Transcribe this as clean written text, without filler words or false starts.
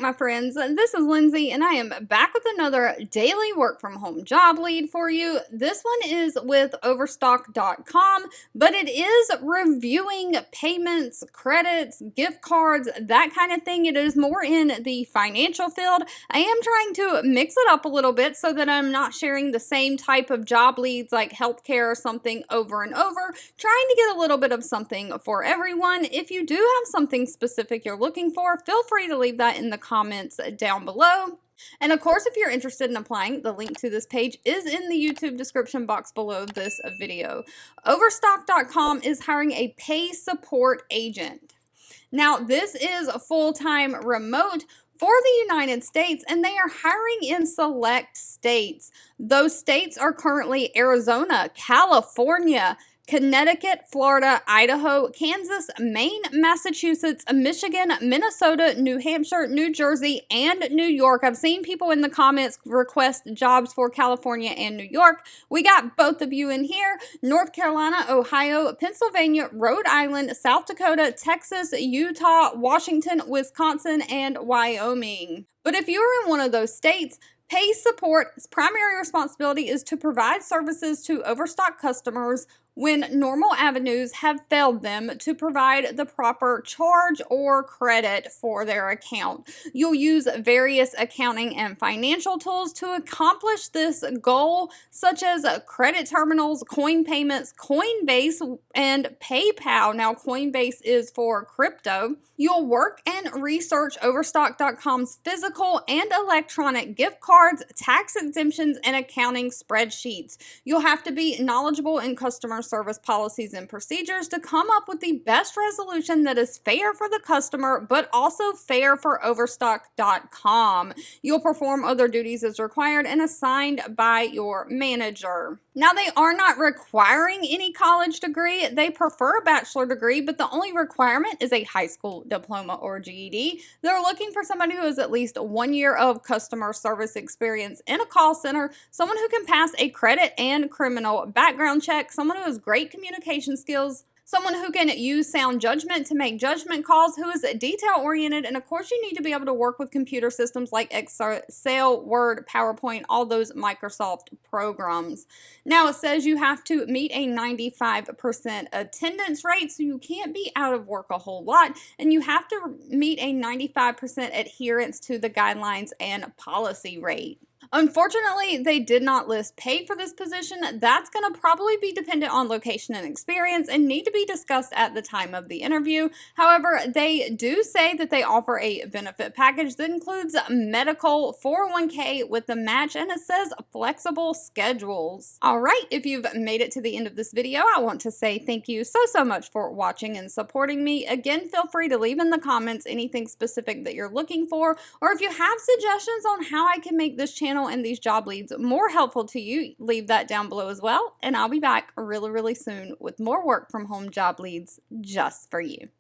my friends. This is Lindsay, and I am back with another daily work from home job lead for you. This one is with Overstock.com, but it is reviewing payments, credits, gift cards, that kind of thing. It is more in the financial field. I am trying to mix it up a little bit so that I'm not sharing the same type of job leads like healthcare or something over and over, trying to get a little bit of something for everyone. If you do have something specific you're looking for, feel free to leave that in the comments down below. And of course, if you're interested in applying, the link to this page is in the YouTube description box below this video. Overstock.com is hiring a pay support agent. Now, this is a full-time remote for the United States, and they are hiring in select states. Those states are currently Arizona, California, Connecticut, Florida, Idaho, Kansas, Maine, Massachusetts, Michigan, Minnesota, New Hampshire, New Jersey, and New York. I've seen people in the comments request jobs for California and New York. We got both of you in here. North Carolina, Ohio, Pennsylvania, Rhode Island, South Dakota, Texas, Utah, Washington, Wisconsin, and Wyoming. But if you're in one of those states, Pay Support's primary responsibility is to provide services to Overstock customers when normal avenues have failed them to provide the proper charge or credit for their account. You'll use various accounting and financial tools to accomplish this goal, such as credit terminals, coin payments, Coinbase, and PayPal. Now, Coinbase is for crypto. You'll work and research Overstock.com's physical and electronic gift cards, tax exemptions, and accounting spreadsheets. You'll have to be knowledgeable in customer service policies and procedures to come up with the best resolution that is fair for the customer, but also fair for Overstock.com. You'll perform other duties as required and assigned by your manager. Now, they are not requiring any college degree. They prefer a bachelor degree, but the only requirement is a high school diploma or GED. They're looking for somebody who has at least 1 year of customer service experience in a call center, someone who can pass a credit and criminal background check, someone who has great communication skills, someone who can use sound judgment to make judgment calls, who is detail-oriented, and of course you need to be able to work with computer systems like Excel, Word, PowerPoint, all those Microsoft programs. Now, it says you have to meet a 95% attendance rate, so you can't be out of work a whole lot, and you have to meet a 95% adherence to the guidelines and policy rate. Unfortunately, they did not list pay for this position. That's going to probably be dependent on location and experience and need to be discussed at the time of the interview. However, they do say that they offer a benefit package that includes medical, 401k with the match, and it says flexible schedules. All right, if you've made it to the end of this video, I want to say thank you so much for watching and supporting me. Again, feel free to leave in the comments anything specific that you're looking for, or if you have suggestions on how I can make this channel and these job leads more helpful to you, leave that down below as well, and I'll be back really soon with more work from home job leads just for you.